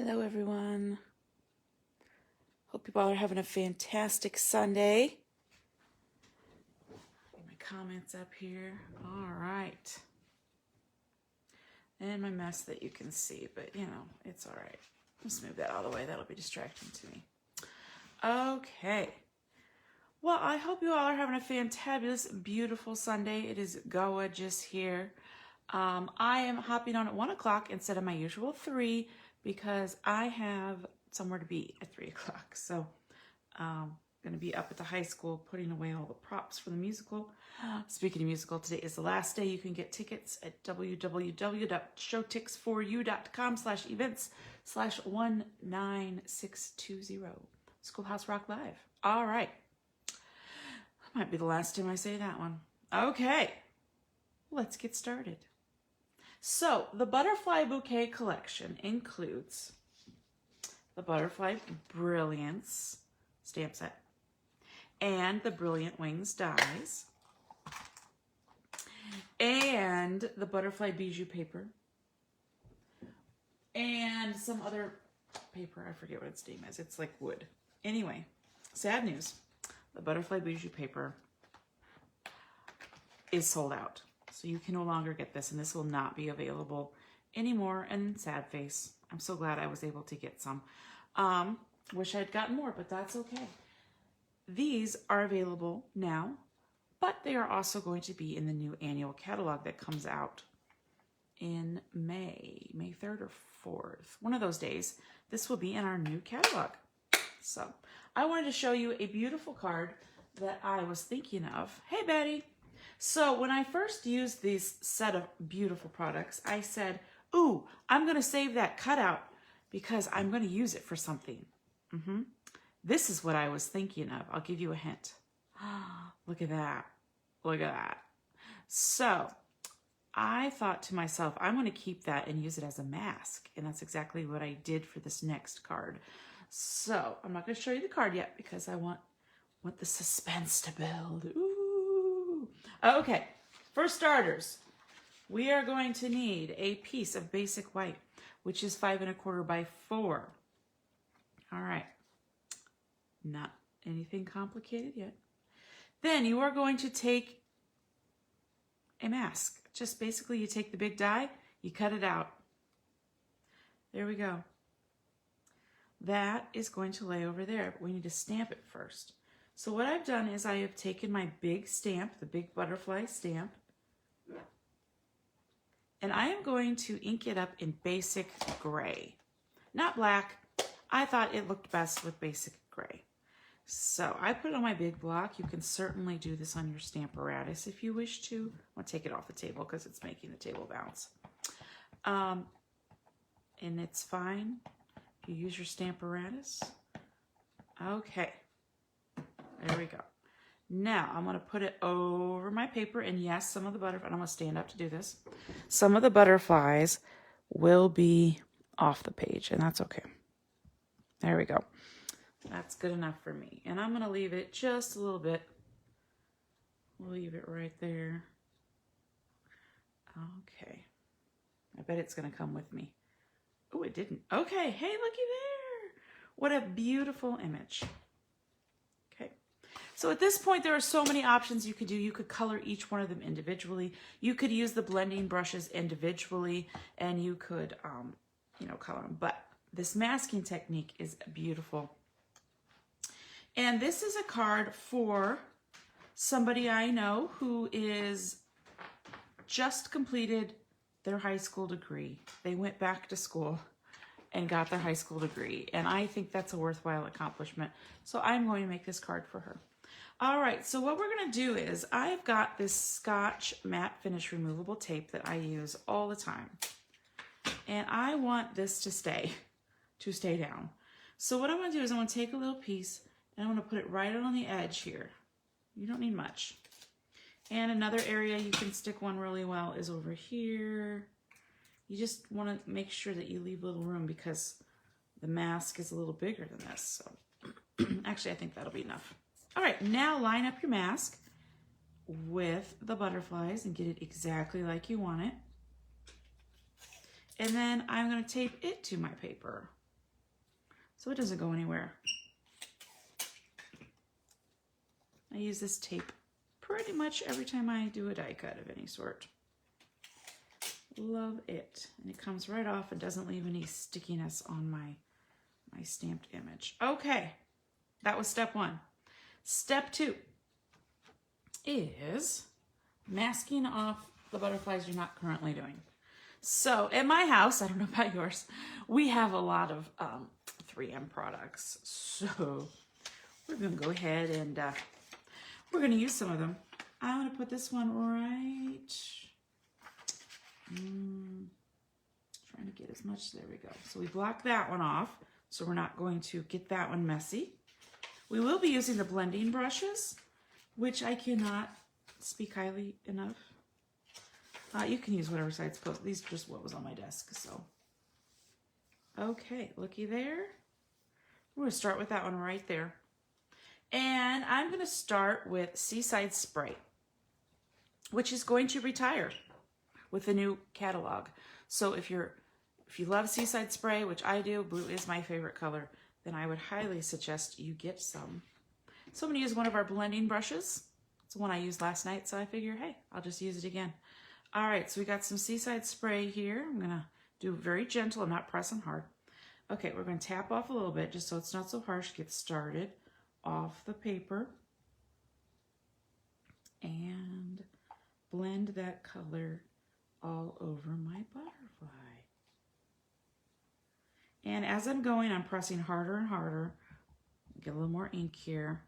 Hello, everyone. Hope you all are having a fantastic Sunday. Get my comments up here. All right. And my mess that you can see, but you know, it's all right. Let's move that out of the way. That'll be distracting to me. Okay. Well, I hope you all are having a fantabulous, beautiful Sunday. It is gorgeous here. I am hopping on at 1 o'clock instead of my usual 3 because I have somewhere to be at 3 o'clock. So I'm going to be up at the high school putting away all the props for the musical. Speaking of musical, today is the last day. You can get tickets at www.showtix4u.com/events/19620. Schoolhouse Rock Live. All right. That might be the last time I say that one. Okay. Let's get started. So the Butterfly Bouquet collection includes the Butterfly Brilliance stamp set and the Brilliant Wings dies and the Butterfly Bijou paper and some other paper. I forget what its name is. It's like wood. Anyway, sad news. The Butterfly Bijou paper is sold out. So you can no longer get this, and this will not be available anymore. And sad face. I'm so glad I was able to get some. Wish I'd gotten more, but that's okay. These are available now, but they are also going to be in the new annual catalog that comes out in May 3rd or 4th. One of those days, this will be in our new catalog. So I wanted to show you a beautiful card that I was thinking of. Hey, Betty. So when I first used this set of beautiful products, I said, ooh, I'm going to save that cutout because I'm going to use it for something. This is what I was thinking of. I'll give you a hint. Look at that. Look at that. So I thought to myself, I'm going to keep that and use it as a mask. And that's exactly what I did for this next card. So I'm not going to show you the card yet because I want the suspense to build. Ooh. Okay, for starters, we are going to need a piece of basic white, which is 5 1/4 by 4. All right, not anything complicated yet. Then you are going to take a mask. Just basically you take the big die, you cut it out. There we go. That is going to lay over there, but we need to stamp it first. So what I've done is I have taken my big stamp, the big butterfly stamp, and I am going to ink it up in basic gray. Not black. I thought it looked best with basic gray. So I put it on my big block. You can certainly do this on your Stamparatus if you wish to. I'll take it off the table because it's making the table bounce. And it's fine if you use your Stamparatus. Okay. There we go. Now I'm going to put it over my paper, and yes, some of the butterflies, I'm going to stand up to do this. Some of the butterflies will be off the page, and that's okay. There we go. That's good enough for me. And I'm going to leave it just a little bit. We'll leave it right there. Okay. I bet it's going to come with me. Oh, it didn't. Okay. Hey, looky there. What a beautiful image. So at this point, there are so many options you could do. You could color each one of them individually. You could use the blending brushes individually, and you could, color them. But this masking technique is beautiful. And this is a card for somebody I know who is just completed their high school degree. They went back to school and got their high school degree. And I think that's a worthwhile accomplishment. So I'm going to make this card for her. All right, so what we're going to do is I've got this Scotch matte finish removable tape that I use all the time. And I want this to stay down. So what I'm going to do is I'm going to take a little piece and I'm going to put it right on the edge here. You don't need much. And another area you can stick one really well is over here. You just want to make sure that you leave a little room because the mask is a little bigger than this. So actually, I think that'll be enough. All right, now line up your mask with the butterflies and get it exactly like you want it. And then I'm going to tape it to my paper. so it doesn't go anywhere. I use this tape pretty much every time I do a die cut of any sort. Love it. And it comes right off and doesn't leave any stickiness on my stamped image. Okay, that was step 1. Step 2 is masking off the butterflies you're not currently doing. So at my house, I don't know about yours, we have a lot of 3M products. So we're going to go ahead and we're going to use some of them. I'm going to put this one right. Trying to get as much. There we go. So we block that one off. So we're not going to get that one messy. We will be using the blending brushes, which I cannot speak highly enough. You can use whatever side's close. These are just what was on my desk. So, okay, looky there. We're going to start with that one right there. And I'm going to start with Seaside Spray, which is going to retire with the new catalog. So if you love Seaside Spray, which I do, blue is my favorite color, then I would highly suggest you get some. So I'm going to use one of our blending brushes. It's the one I used last night, so I figure, hey, I'll just use it again. All right, so we got some Seaside Spray here. I'm going to do it very gentle. I'm not pressing hard. Okay, we're going to tap off a little bit just so it's not so harsh. Get started off the paper and blend that color all over my butterfly. And as I'm going, I'm pressing harder and harder. Get a little more ink here.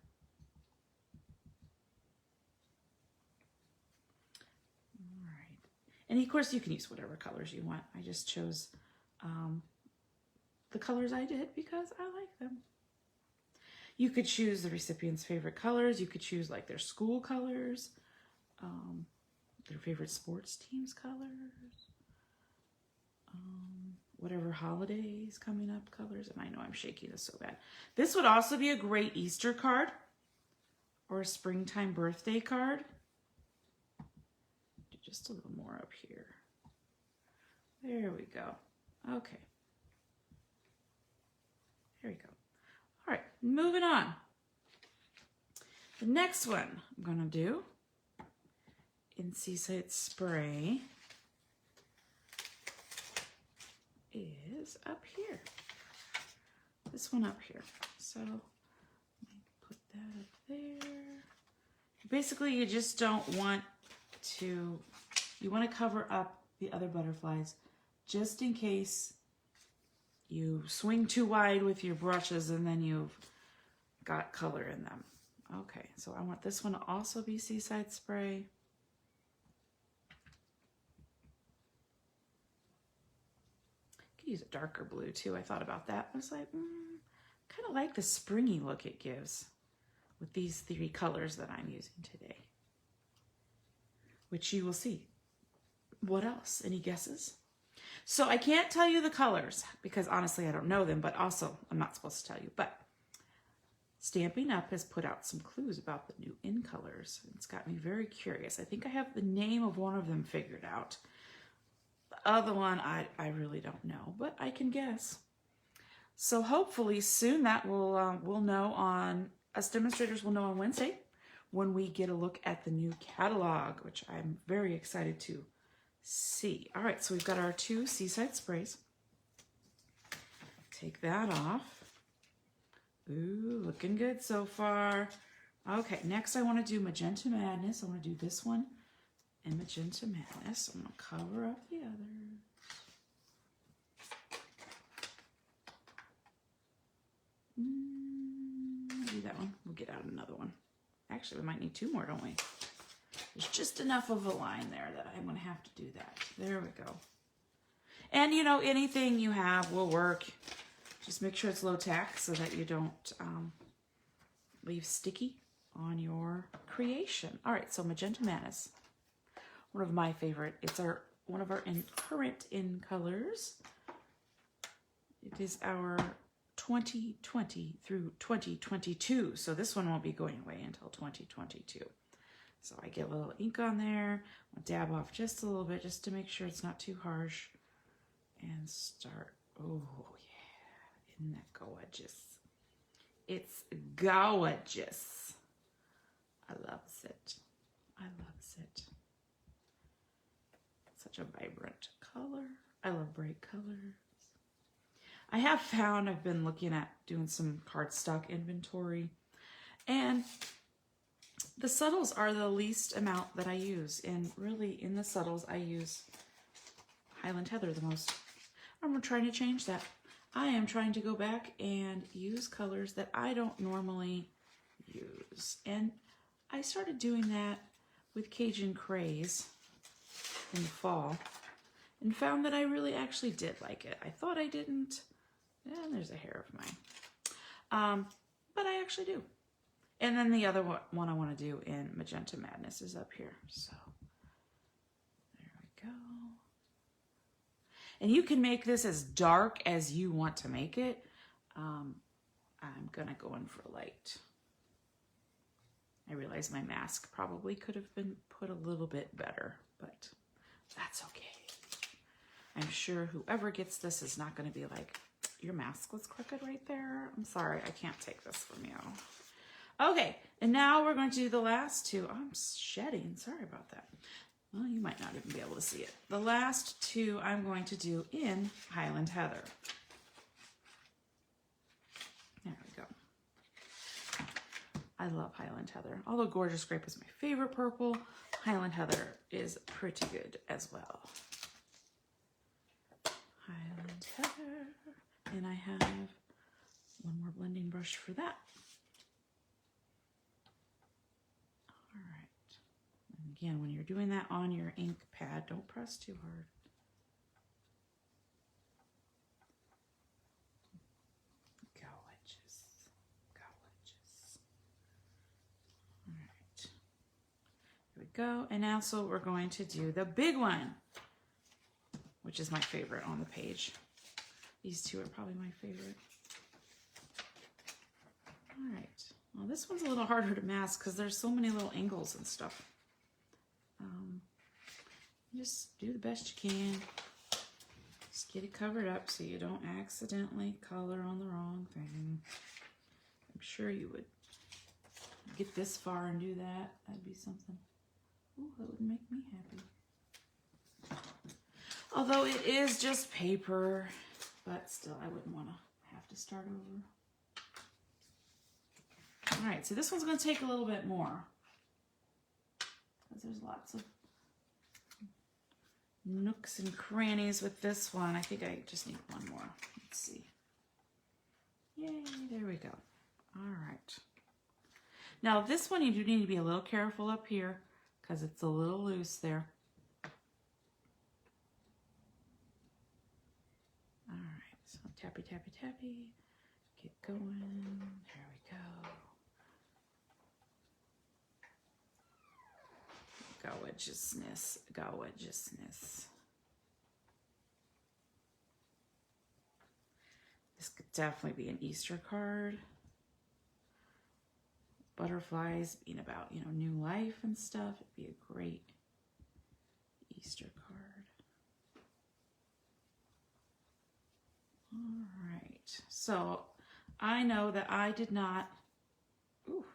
All right. And of course, you can use whatever colors you want. I just chose the colors I did because I like them. You could choose the recipient's favorite colors. You could choose like their school colors, their favorite sports team's colors, whatever holidays coming up colors. And I know I'm shaking this so bad. This would also be a great Easter card or a springtime birthday card. Do just a little more up here. There we go. Okay. There we go. All right, moving on. The next one I'm going to do in Seaside Spray is up here. This one up here. So let me put that up there. Basically, you just don't want to, you want to cover up the other butterflies just in case you swing too wide with your brushes and then you've got color in them. Okay, so I want this one to also be Seaside Spray. Could use a darker blue too. I thought about that. I was like, kind of like the springy look it gives with these 3 colors that I'm using today, which you will see. What else? Any guesses? So I can't tell you the colors because honestly I don't know them, but also I'm not supposed to tell you. But Stampin' Up! Has put out some clues about the new in colors. It's got me very curious. I think I have the name of one of them figured out. The other one I really don't know, but I can guess. So hopefully soon that we'll know on, us demonstrators will know on Wednesday when we get a look at the new catalog, which I'm very excited to see. All right, so we've got our 2 Seaside Sprays. Take that off. Ooh, looking good so far. Okay, next I want to do Magenta Madness. I want to do this one and Magenta Madness. I'm going to cover up the others. Do that one. We'll get out another one. Actually, we might need 2 more, don't we? There's just enough of a line there that I'm going to have to do that. There we go. And, you know, anything you have will work. Just make sure it's low tack so that you don't leave sticky on your creation. All right, so Magenta Madness, one of my favorite. It's one of our current in colors. It is our 2020 through 2022. So this one won't be going away until 2022. So I get a little ink on there. I'll dab off just a little bit just to make sure it's not too harsh. And start, oh yeah, Isn't that gorgeous? It's gorgeous. I loves it. I loves it. Such a vibrant color. I love bright colors. I have found I've been looking at doing some cardstock inventory, and the subtles are the least amount that I use. And really, in the subtles, I use Highland Heather the most. I'm trying to change that. I am trying to go back and use colors that I don't normally use. And I started doing that with Cajun Craze in the fall and found that I really actually did like it. I thought I didn't. And there's a hair of mine. But I actually do. And then the other one I want to do in Magenta Madness is up here. So there we go. And you can make this as dark as you want to make it. I'm going to go in for light. I realize my mask probably could have been put a little bit better, but that's okay. I'm sure whoever gets this is not going to be like, your mask was crooked right there. I'm sorry, I can't take this from you. Okay, and now we're going to do the last two. I'm shedding, sorry about that. Well, you might not even be able to see it. The last two I'm going to do in Highland Heather. There we go. I love Highland Heather. Although Gorgeous Grape is my favorite purple, Highland Heather is pretty good as well. Highland Heather. And I have one more blending brush for that. All right. And again, when you're doing that on your ink pad, don't press too hard. Gorgeous. Gorgeous. All right. Here we go. And now, so we're going to do the big one, which is my favorite on the page. These two are probably my favorite. All right. Well, this one's a little harder to mask because there's so many little angles and stuff. Just do the best you can. Just get it covered up so you don't accidentally color on the wrong thing. I'm sure you would get this far and do that. That'd be something. Ooh, that would make me happy. Although it is just paper. But still, I wouldn't want to have to start over. All right, so this one's going to take a little bit more. Because there's lots of nooks and crannies with this one. I think I just need one more. Let's see. Yay, there we go. All right. Now, this one you do need to be a little careful up here because it's a little loose there. Tappy, tappy, tappy. Get going. There we go. Gorgeousness. Gorgeousness. This could definitely be an Easter card. Butterflies being about, you know, new life and stuff. It'd be a great Easter card. All right, so I know that I did not, ooh,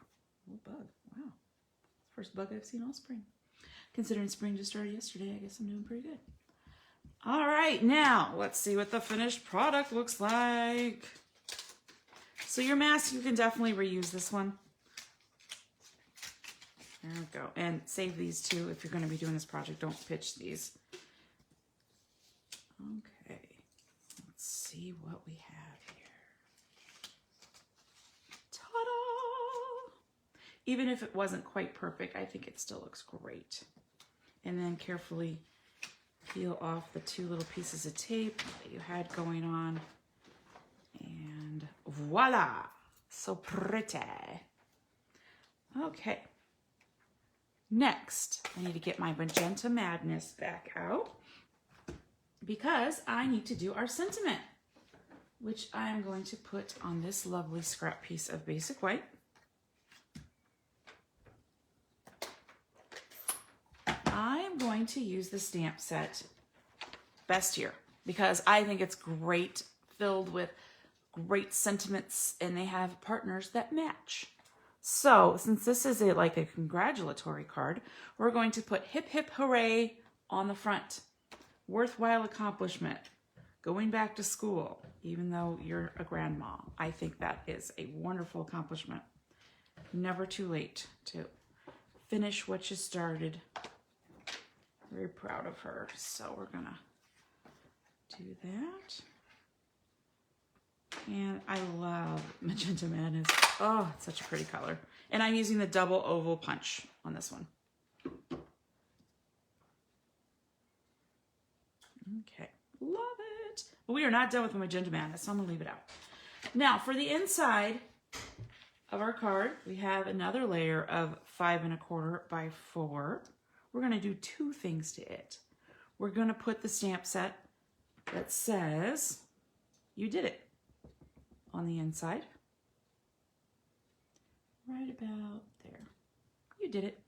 little bug, wow. First bug I've seen all spring. Considering spring just started yesterday, I guess I'm doing pretty good. All right, now let's see what the finished product looks like. So your mask, you can definitely reuse this one. There we go, and save these two if you're gonna be doing this project. Don't pitch these. Okay. See what we have here. Ta-da! Even if it wasn't quite perfect, I think it still looks great. And then carefully peel off the two little pieces of tape that you had going on. And voila! So pretty. Okay. Next, I need to get my Magenta Madness back out because I need to do our sentiment, which I am going to put on this lovely scrap piece of basic white. I am going to use the stamp set Best Year because I think it's great, filled with great sentiments and they have partners that match. So since this is like a congratulatory card, we're going to put hip hip hooray on the front. Worthwhile accomplishment. Going back to school, even though you're a grandma. I think that is a wonderful accomplishment. Never too late to finish what you started. Very proud of her. So we're gonna do that. And I love Magenta Madness. Oh, it's such a pretty color. And I'm using the double oval punch on this one. Okay, love it. But we are not done with Magenta Madness, so I'm gonna leave it out. Now for the inside of our card, we have another layer of 5 1/4 by 4. We're gonna do two things to it. We're gonna put the stamp set that says, "You did it," on the inside. Right about there. You did it.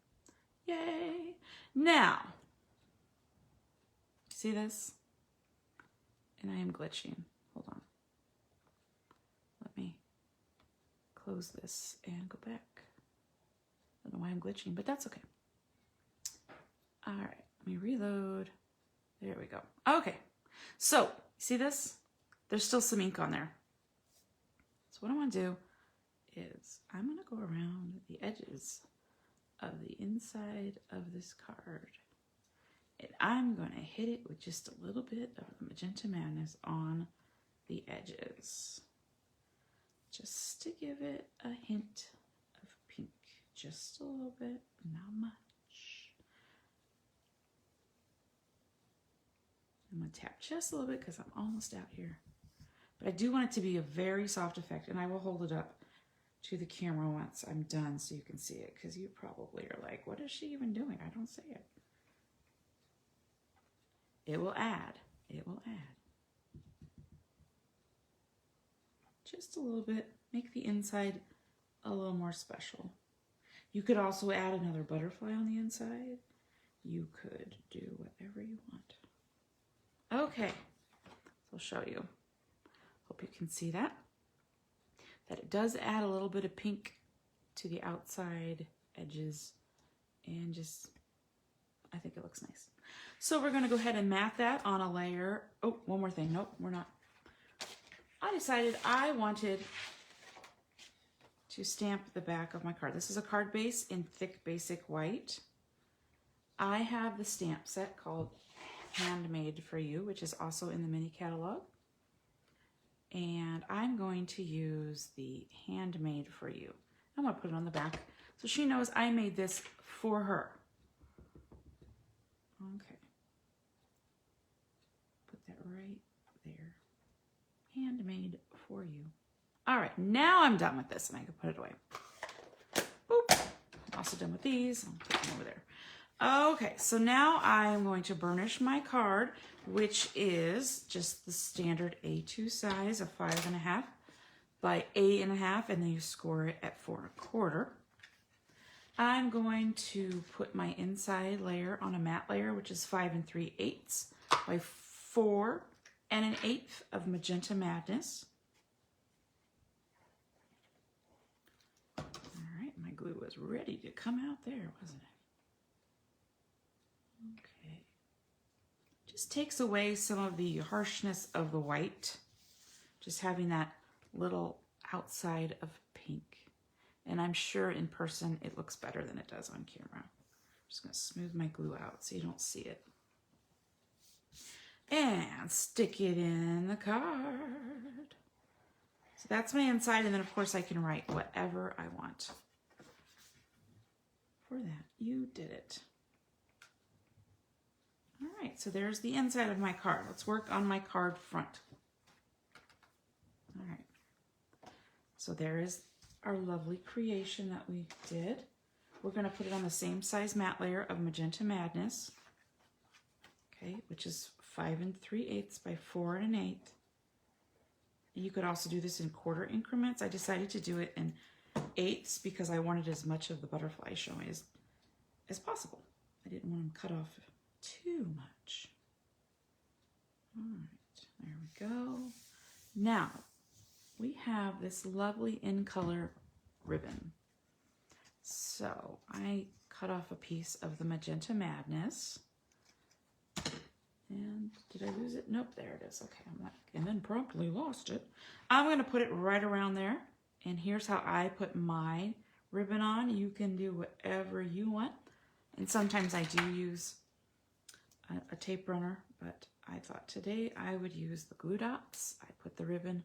Yay. Now, see this? And I am glitching. Hold on. Let me close this and go back. I don't know why I'm glitching, but that's okay. All right, let me reload. There we go. Okay, so see this? There's still some ink on there. So what I want to do is I'm going to go around the edges of the inside of this card. And I'm going to hit it with just a little bit of the Magenta Madness on the edges. Just to give it a hint of pink. Just a little bit, not much. I'm going to tap just a little bit because I'm almost out here. But I do want it to be a very soft effect, and I will hold it up to the camera once I'm done so you can see it, because you probably are like, what is she even doing? I don't see it. It will add. It will add. Just a little bit. Make the inside a little more special. You could also add another butterfly on the inside. You could do whatever you want. Okay, so I'll show you. Hope you can see that. That it does add a little bit of pink to the outside edges, and just, I think it looks nice. So we're gonna go ahead and mat that on a layer. Oh, one more thing. Nope, we're not. I decided I wanted to stamp the back of my card. This is a card base in thick basic white. I have the stamp set called Handmade for You, which is also in the mini catalog. And I'm going to use the Handmade for You. I'm going to put it on the back so she knows I made this for her. Okay. Put that right there. Handmade for You. All right, now I'm done with this and I can put it away. Boop. I'm also done with these. I'll put them over there. Okay, so now I am going to burnish my card, which is just the standard A2 size of 5 1/2 by 8 1/2, and then you score it at 4 1/4. I'm going to put my inside layer on a matte layer, which is 5 3/8 by 4 1/8 of Magenta Madness. All right, my glue was ready to come out there, wasn't it? Okay, just takes away some of the harshness of the white, just having that little outside of pink. And I'm sure in person it looks better than it does on camera. I'm just gonna smooth my glue out so you don't see it. And stick it in the card. So that's my inside, and then of course I can write whatever I want. For that, you did it. All right, so there's the inside of my card. Let's work on my card front. All right, so there is our lovely creation that we did. We're gonna put it on the same size matte layer of Magenta Madness, okay, which is 5 3/8 by 4 1/8. You could also do this in quarter increments. I decided to do it in eighths because I wanted as much of the butterfly showing as possible. I didn't want them cut off too much. All right, there we go. Now, we have this lovely in color ribbon. So I cut off a piece of the Magenta Madness. And did I lose it? Nope, there it is. Okay, and then promptly lost it. I'm going to put it right around there. And here's how I put my ribbon on. You can do whatever you want. And sometimes I do use a tape runner, but I thought today I would use the glue dots. I put the ribbon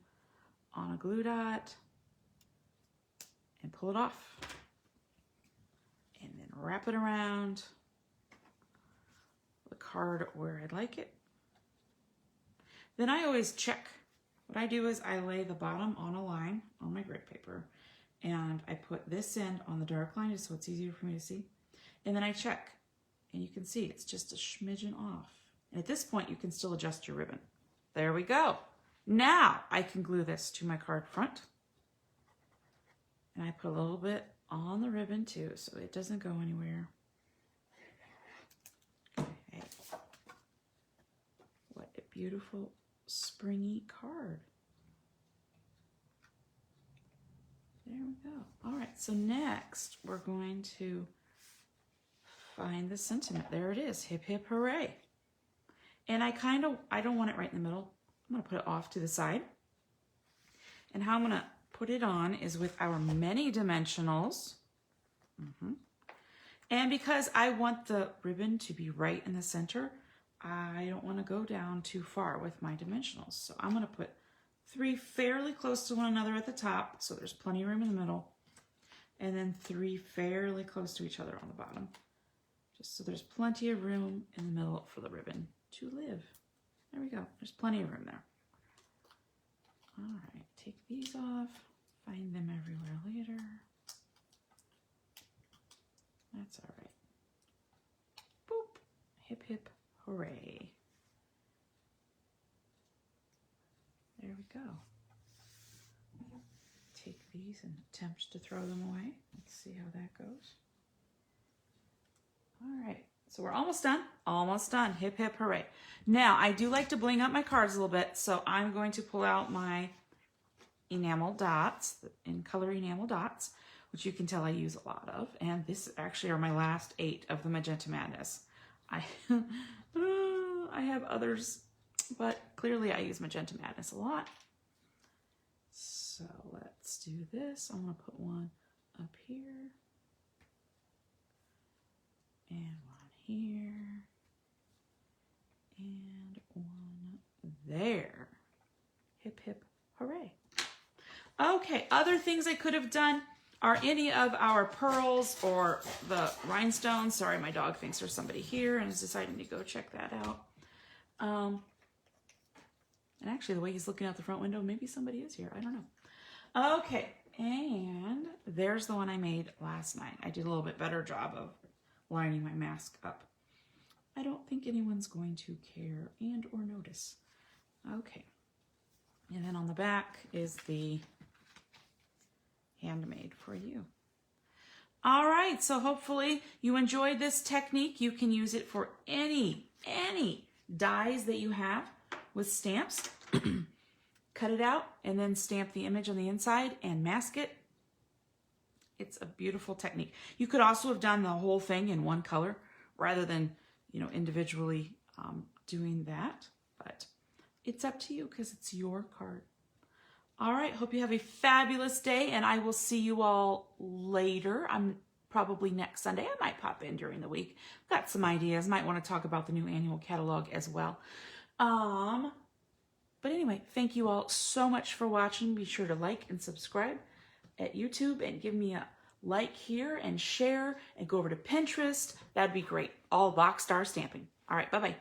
on a glue dot and pull it off. And then wrap it around the card where I'd like it. Then I always check. What I do is I lay the bottom on a line on my grid paper, and I put this end on the dark line just so it's easier for me to see. And then I check, and you can see it's just a smidgen off. And at this point, you can still adjust your ribbon. There we go. Now I can glue this to my card front. And I put a little bit on the ribbon too, so it doesn't go anywhere. Okay. What a beautiful springy card. There we go. All right, so next we're going to find the sentiment. There it is, hip hip hooray. And I don't want it right in the middle. I'm gonna put it off to the side. And how I'm gonna put it on is with our many dimensionals. And because I want the ribbon to be right in the center, I don't want to go down too far with my dimensionals. So I'm going to put 3 fairly close to one another at the top, so there's plenty of room in the middle, and then 3 fairly close to each other on the bottom, just so there's plenty of room in the middle for the ribbon to live. There we go. There's plenty of room there. All right, take these off, find them everywhere later. That's all right. Boop. Hip, hip, hooray. There we go. Take these and attempt to throw them away. Let's see how that goes. All right. So we're almost done. Almost done. Hip, hip, hooray. Now, I do like to bling up my cards a little bit, so I'm going to pull out my enamel dots, in color enamel dots, which you can tell I use a lot of. And this actually are my last 8 of the Magenta Madness. I have others, but clearly I use Magenta Madness a lot. So let's do this. I'm going to put one up here. And one here. And one there. Hip, hip, hooray. Okay, other things I could have done are any of our pearls or the rhinestones. Sorry, my dog thinks there's somebody here and is deciding to go check that out. And actually, the way he's looking out the front window, maybe somebody is here. I don't know. Okay, and there's the one I made last night. I did a little bit better job of lining my mask up. I don't think anyone's going to care and or notice. Okay, and then on the back is the Handmade for you. All right, so hopefully you enjoyed this technique. You can use it for any dies that you have with stamps. Cut it out and then stamp the image on the inside and mask it. It's a beautiful technique. You could also have done the whole thing in one color rather than, individually doing that, but it's up to you because it's your card. All right, hope you have a fabulous day, and I will see you all later. I'm probably next Sunday. I might pop in during the week. Got some ideas. Might want to talk about the new annual catalog as well. But anyway, thank you all so much for watching. Be sure to like and subscribe at YouTube and give me a like here and share and go over to Pinterest. That'd be great. All Box Star Stamping. All right, bye-bye.